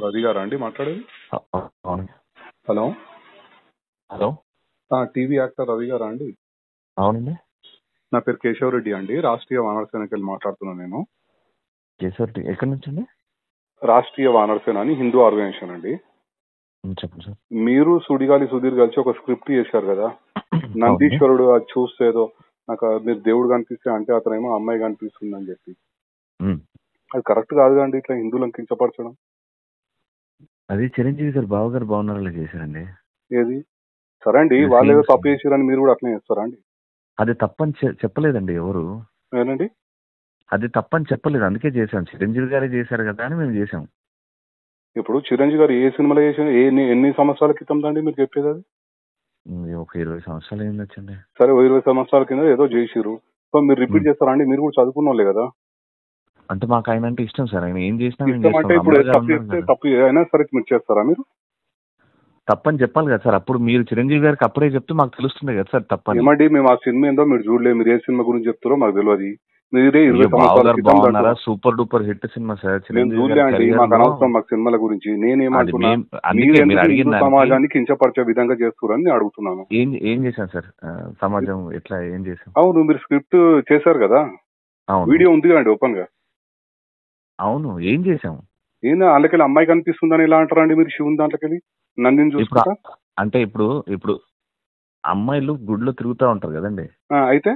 రవి గారా అండి మాట్లాడేది? అవును. Hello hello, TV actor Ravi గారా అండి? అవునండి. నా పేరు కేశవ్ రెడ్డి అండి, రాష్ట్రీయ వానర సేనకి వెళ్ళి మాట్లాడుతున్నాను నేను. కేశవ్ ఎక్కడి నుంచి అండి? రాష్ట్రీయ వానర సేన అని హిందూ ఆర్గనైజేషన్ అండి. చెప్పండి సార్. మీరు సుడిగాలి సుధీర్ కలిసి ఒక స్క్రిప్ట్ చేశారు కదా, నందీశ్వరుడు అది చూస్తే ఏదో నాకు మీరు దేవుడు కనిపిస్తే అంటే అతనేమో అమ్మాయి కనిపిస్తుంది అని చెప్పి. అది కరెక్ట్ కాదు అండి, ఇట్లా హిందువులను కించపరచడం. అది చిరంజీవి గారు బావగారు బాగున్నారని చేశారండి. ఏది సరే అండి, వాళ్ళు ఏదో తప్పు చేశారని మీరు కూడా అట్లనే చేస్తారా అండి? అది తప్పని చెప్పలేదండి ఎవరు. ఏనండి అది తప్పని చెప్పలేదు, అందుకే చేశాం. చిరంజీవి గారే చేశారు కదా అని మేము చేసాం. ఇప్పుడు చిరంజీవి గారు ఏ సినిమాలో చేసిన ఎన్ని సంవత్సరాల క్రితం అండి మీరు చెప్పేది? అది ఒక 20 సంవత్సరాలు ఏం వచ్చండి. సరే 20 సంవత్సరాల కింద ఏదో చేసిరు, సో మీరు రిపీట్ చేస్తారా అండి? మీరు కూడా చదువుకున్న వాళ్ళే కదా. అంటే మాకు ఆయన అంటే ఇష్టం సార్, ఆయన ఏం చేసినా అంటే ఇప్పుడు తప్పు అయినా సరే మీరు చేస్తారా? మీరు తప్పని చెప్పాలి కదా సార్. అప్పుడు మీరు చిరంజీవి గారికి అప్పుడే చెప్తే మాకు తెలుస్తుంది కదా సార్ తప్పని. ఏమండి మేము ఆ సినిమా ఏందో మీరు చూడలేదు, మీరు ఏ సినిమా గురించి చెప్తారో మాకు తెలియదు. మీరే 20 సంవత్సరాల క్రితం super duper hit cinema sir. నేను చూడలే అండి, మాకు అనవసరం మాకు సినిమాల గురించి. నేనేమంటున్నా, సమాజాన్ని కించపరిచే విధంగా చేస్తున్నారని నేను అడుగుతున్నాను. ఏం చేశాను సార్ సమాజం ఎట్లా ఏం చేశాను? అవును, మీరు స్క్రిప్ట్ చేశారు కదా, వీడియో ఉంది కదండి ఓపెన్ గా. అవును, ఏం చేసాము? ఏం అందుకెళ్ళి అమ్మాయి కనిపిస్తుందని ఎలా అంటారా అండి మీరు? శివుని దాంట్లోకెళ్ళి నందిని చూసుకుంటా అంటే ఇప్పుడు అమ్మాయిలు గుడిలో తిరుగుతూ ఉంటారు కదండి. అయితే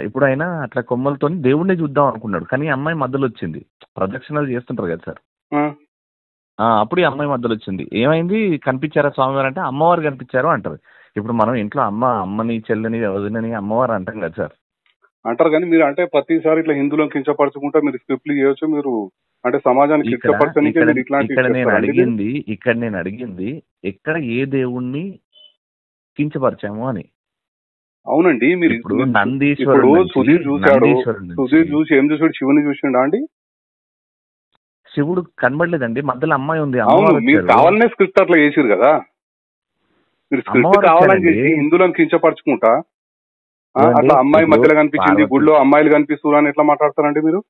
ఇప్పుడు ఆయన అట్లా కొమ్మలతో దేవుడిని చూద్దాం అనుకున్నాడు, కానీ అమ్మాయి మధ్యలో వచ్చింది. ప్రదక్షిణలు చేస్తుంటారు కదా సార్, అప్పుడు ఈ అమ్మాయి మధ్యలో వచ్చింది. ఏమైంది, కనిపించారా స్వామివారు అంటే అమ్మవారు కనిపించారు అంటారు. ఇప్పుడు మనం ఇంట్లో అమ్మని చెల్లని వదినని అమ్మవారు అంటాం కదా సార్. అంటారు, కానీ మీరు అంటే ప్రతిసారి ఇట్లా హిందువులను కించపరచుకుంటా మీరు స్క్రిప్ట్లు చేయొచ్చు. మీరు అంటే సమాజానికి ఇక్కడ నేను అడిగింది ఎక్కడ ఏ దేవుణ్ణి కించపరిచాము అని. అవునండి, మీరు ఇప్పుడు నందీశ్వరుడు సుధీర్ చూశాడు, సుధీర్ చూసి ఏం చూసాడు? శివుని చూసిండా అండి? శివుడు కనబడలేదండి, మధ్యలో అమ్మాయి ఉంది. మీరు కావాలనే స్క్రిప్ట్ అట్లా చేసిరు కదా, మీరు స్క్రిప్ట్ కావాలని చేసి హిందువులను కించపరచుకుంటా అట్లా అమ్మాయి మధ్యలో కనిపించింది, గుడిలో అమ్మాయిలు కనిపిస్తున్నారు అని ఎట్లా మాట్లాడతారండి మీరు?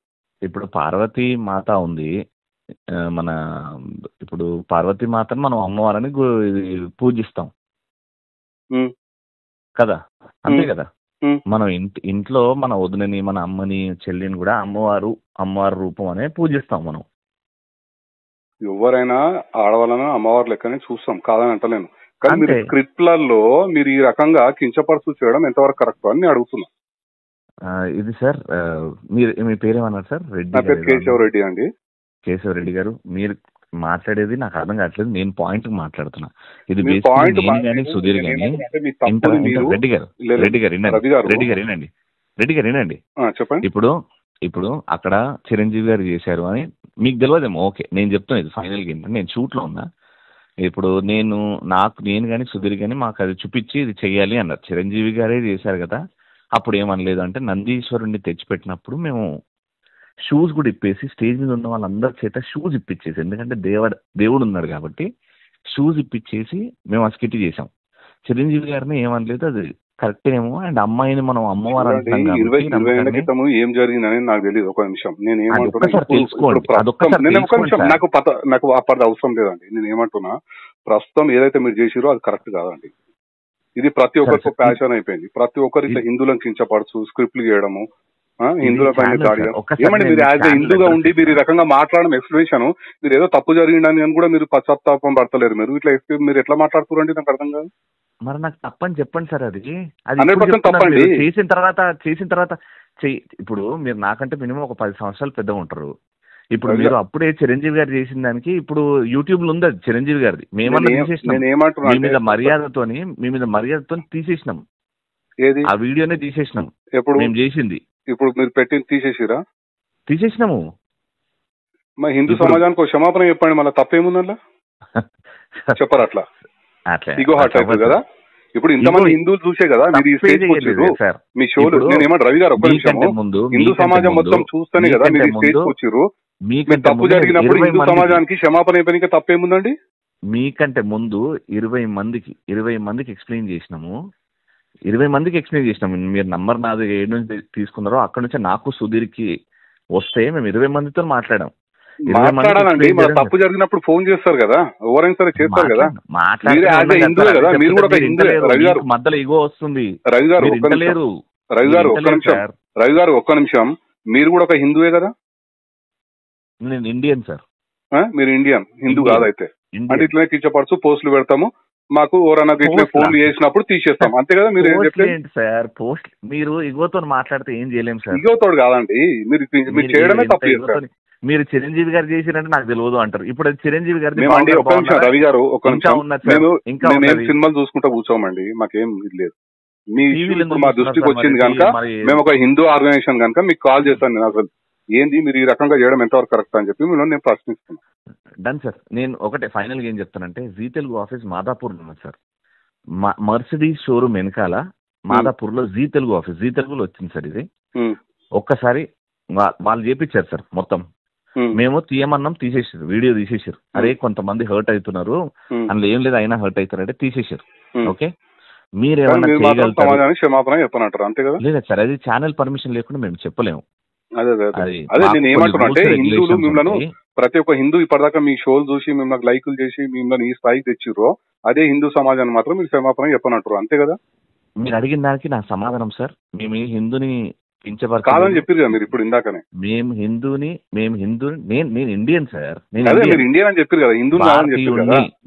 ఇప్పుడు పార్వతీ మాత ఉంది మన, ఇప్పుడు పార్వతీ మాతను మనం అమ్మవారని పూజిస్తాం కదా, అంతే కదా. మనం ఇంట్లో మన వదినని మన అమ్మని చెల్లిని కూడా అమ్మవారు రూపం అనే పూజిస్తాం మనం. ఎవరైనా ఆడవాళ్ళని అమ్మవారు లెక్కనే చూస్తాం, కాదని అంటలేను. కానీ మీరు స్క్రిప్ట్లలో మీరు ఈ రకంగా కించపరుచు చేయడం ఎంతవరకు కరెక్ట్ అని అడుగుతున్నా. ఇది సార్ మీ పేరేమన్నారు సార్? రెడ్డి. కేశవ్ రెడ్డి అండి. కేశవ్ రెడ్డి గారు, మీరు మాట్లాడేది నాకు అర్థం కావట్లేదు. నేను పాయింట్ మాట్లాడుతున్నా. ఇది సుధీర్ గాని రెడ్డి గారు వినండి. చెప్పండి. ఇప్పుడు అక్కడ చిరంజీవి గారు చేశారు అని మీకు తెలియదేమో. ఓకే, నేను చెప్తాను. ఇది ఫైనల్గా ఏంటంటే నేను షూట్లో ఉన్నా. ఇప్పుడు నేను కానీ సుధీర్ కానీ మాకు అది చూపించి ఇది చెయ్యాలి అన్నారు. చిరంజీవి గారే చేశారు కదా, అప్పుడు ఏమనలేదు. అంటే నందీశ్వరుణ్ణి తెచ్చిపెట్టినప్పుడు మేము షూస్ కూడా ఇప్పేసి స్టేజ్ మీద ఉన్న వాళ్ళందరి చేత షూస్ ఇప్పించేసి, ఎందుకంటే దేవుడు ఉన్నాడు కాబట్టి షూస్ ఇప్పించేసి మేము ఆ స్కిట్ చేసాం. చిరంజీవి గారిని ఏమనలేదు, అది కరెక్ట్ ఏమో. అండ్ అమ్మాయిని మనం అమ్మవారు అంటాం కాబట్టి ఏం జరిగిందని నాకు తెలియదు. ఒక నిమిషం, నాకు అప్పటి అవసరం లేదండి. నేను ఏమంటున్నా, ప్రస్తుతం ఏదైతే మీరు చేసిరో అది కరెక్ట్ కాదండి. ఇది ప్రతి ఒక్కరికి ప్యాషన్ అయిపోయింది. ప్రతి ఒక్కరు ఇట్లా హిందువులను కించపరచు స్క్రిప్ట్లు చేయడము, హిందువుల పైన దాడి. ఏమండి మీరు యాజ్ హిందూగా ఉండి మీరు ఈ రకంగా మాట్లాడడం ఎక్స్ప్లెనేషన్, మీరు ఏదో తప్పు జరిగిందని కూడా మీరు పశ్చాత్తాపం పడతలేరు. మీరు ఇట్లా మీరు ఎట్లా మాట్లాడుతున్నారండి? నాకు అర్థం కాదు. మరి నాకు తప్పని చెప్పండి సార్. అది 100% తప్పండి. చేసిన తర్వాత ఇప్పుడు మీరు నాకంటే మినిమం ఒక 10 సంవత్సరాలు పెద్దగా ఉంటారు. ఇప్పుడు మీరు అప్పుడే చిరంజీవి గారు చేసిన దానికి ఇప్పుడు యూట్యూబ్ లో ఉంది అది చిరంజీవి గారిది. మేమన్నా తీసేసినాం, మీ మీద మర్యాదతో తీసేసినాం. ఆ వీడియోనే తీసేసినాం. ఎప్పుడు మేము చేసింది ఇప్పుడు మీరు పెట్టింది తీసేసినాము. మా హిందూ సమాజానికి క్షమాపణ చెప్పండి, మళ్ళీ తప్పేముందల్లా చెప్పరు. అట్లా ఇగో హార్ట్ అవుతుంది కదా. ఇప్పుడు ఇంతమంది హిందువులు చూసే కదా మీరు ఈ స్టేజ్ వచ్చారు మీ షోలు. నేను ఏమంటే రవి గారు ఒక్క నిమిషం, హిందూ సమాజం మొత్తం చూస్తేనే కదా మీరు ఈ స్టేజ్ వచ్చారు. తప్పు జరిగినప్పుడు హిందూ సమాజానికి క్షమాపణ అయిపోయిన తప్పేముందండి? మీకంటే ముందు 20 మందికి ఎక్స్ప్లెయిన్ చేసినాము. 20 మందికి ఎక్స్ప్లెయిన్ చేసినాము. మీరు నంబర్ నాది ఏడు నుంచి తీసుకున్నారో అక్కడ నుంచి నాకు సుధీర్కి వస్తే మేము 20 మందితో మాట్లాడాం. మాట్లాడాలండి. మన తప్పు జరిగినప్పుడు ఫోన్ చేస్తారు కదా, ఎవరైనా సరే చేస్తారు కదా. మీరు యాజ్ ఏ హిందువే కదా, మీరు కూడా ఒక హిందువే. రవి గారు మధ్యలో ఇగో వస్తుంది. రవి గారు ఒక్క నిమిషం, రవి గారు ఒక్క నిమిషం. మీరు కూడా ఒక హిందువే కదా? నేను ఇండియన్ సార్. మీరు ఇండియన్, హిందూ కాదైతే. అంటే ఇట్లనే కించపరచు పోస్టులు పెడతాము, మాకు ఎవరన్నా ఇట్లా ఫోన్లు చేసినప్పుడు తీసేస్తాం, అంతే కదా? మీరు ఏం చెప్పలేదు సార్. పోస్ట్ మీరు ఇగోతో మాట్లాడితే ఏం చేయలేము సార్. ఇగోతోడు కాదండి, మీరు చేయడమే తప్పు చేస్తారు. మీరు చిరంజీవి గారు చేసిరంటే నాకు తెలియదు అంటారు. ఇప్పుడు చిరంజీవి గారు ఒక్క నిమిషం రవి గారు, ఒక్క నిమిషం. మేము సినిమాలు చూసుకుంటా కూర్చోమండి, మాకేం ఇది లేదు. మీ మా దృష్టికి వచ్చింది కనుక మేము ఒక హిందూ ఆర్గనైజేషన్ కనుక మీకు కాల్ చేస్తాను. నేను అసలు ఏంది మీరు ఈ రకంగా చేయడం ఎంతవరకు కరెక్ట్ అని చెప్పి నేను ప్రశ్నిస్తున్నాను. Done sir. నేను ఒకటే ఫైనల్ గా ఏం చెప్తానంటే, జీ తెలుగు ఆఫీస్ మాదాపూర్ ఉన్నది సార్. మర్సిడీస్ షోరూమ్ వెనకాల మాదాపూర్ లో జీ తెలుగు ఆఫీస్, జీ తెలుగులో వచ్చింది సార్ ఇది. ఒక్కసారి వాళ్ళు చేపించారు సార్ మొత్తం. మేము తీయమన్నాం, తీసేసారు, వీడియో తీసేసారు. అరే కొంతమంది హర్ట్ అవుతున్నారు, అందులో ఏం లేదు అయినా హర్ట్ అవుతారంటే తీసేసారు. ఓకే, మీరేమన్నా క్షమాపణ చెప్పనంటారు అంతే కదా? లేదా సార్, అది ఛానల్ పర్మిషన్ లేకుండా మేము చెప్పలేము. అదే నేను ఏమంటున్నా అంటే, హిందువులు మిమ్మల్ని ప్రతి ఒక్క హిందూ ఇప్పటిదాకా మీ షోలు చూసి మిమ్మల్ని లైకులు చేసి మిమ్మల్ని ఈ స్థాయికి తెచ్చిర్రో, అదే హిందూ సమాజాన్ని మాత్రం మీరు క్షమాపణ చెప్పనంటారు అంతే కదా? మీరు అడిగిన దానికి నా సమాధానం సార్, మేము హిందూని కాదని చెప్పారు కదా మీరు ఇప్పుడు ఇందాకనే. మేము హిందూని నేను ఇండియన్ సార్. మీరు ఇండియన్ అని చెప్పారు కదా, హిందూ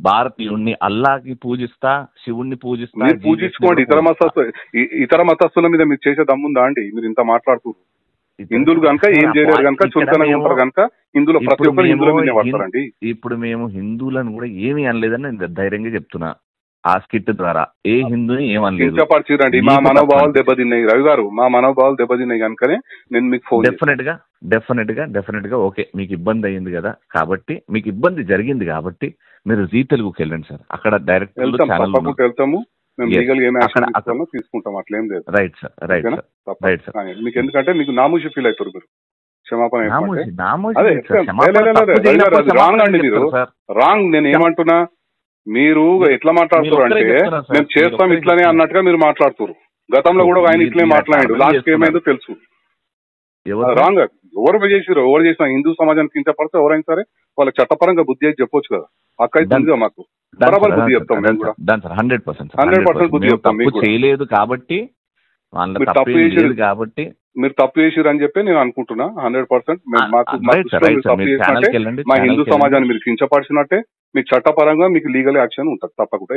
భారతీయుణ్ణి అల్లాకి పూజిస్తా, శివుణ్ణి పూజిస్తా. మీరు పూజించుకోండి. ఇతర మతస్థుల మీద మీరు చేసే దమ్ముందా అండి? మీరు ఇంత మాట్లాడుతున్నారు. హిందువులు కనుక ఏం చేయలేరు కనుక, చులకనగా ఉంటారు కనుక హిందువులు ప్రతి ఒక్కరు హిందువుల మీద పడతారండి. ఇప్పుడు మేము హిందువులను కూడా ఏమీ అనలేదని నేను ధైర్యంగా చెప్తున్నా. ఆ స్కిట్ ద్వారా ఏ హిందూని ఏమనలేదు. కించపరిచిరండి, మా మనోభావాలు దెబ్బతిన్నాయి రవి గారు, మా మనోభావాలు దెబ్బతిన్నాయి కనుకనే నేను మీకు ఫోన్. డెఫినెట్ గా ఓకే, మీకు ఇబ్బంది అయ్యింది కదా, కాబట్టి మీకు ఇబ్బంది జరిగింది కాబట్టి మీరు జీ తెలుగుకి వెళ్ళండి సార్. అక్కడ డైరెక్ట్ వెళ్తాము, మేము లీగల్ ఏం యాక్షన్ తీసుకుంటాం, అట్లేం లేదు. Right sir. మీకు ఎందుకంటే మీకు నామూషి ఫీల్ అవుతారు మీరు. క్షమాపణ రాంగ్ అండి, మీరు రాంగ్. నేను ఏమంటున్నా, మీరు ఎట్లా మాట్లాడుతున్నారు అంటే మేము చేస్తాం ఇట్లానే అన్నట్టుగా మీరు మాట్లాడుతున్నారు. గతంలో కూడా ఆయన ఇట్లే మాట్లాడాడు, లాస్ట్ ఏమైందో తెలుసు. రాంగ్. ఎవరు చేసినా హిందూ సమాజానికి కించపడితే ఎవరైనా సరే వాళ్ళ చట్టపరంగా బుద్ధి అయితే చెప్పొచ్చు కదా. అక్క అయితే మాకు బరాబర్ బుద్ధి చెప్తాం. మేము కూడా 100% బుద్ధి చెప్తాం. మీకు చేయలేదు కాబట్టి, మీరు తప్పు చేసిరు అని చెప్పి నేను అనుకుంటున్నా. 100% మా హిందూ సమాజాన్ని మీరు కించపరిచినట్టే మీకు చట్టపరంగా మీకు లీగల్ యాక్షన్ ఉంటుంది తప్పకుండా.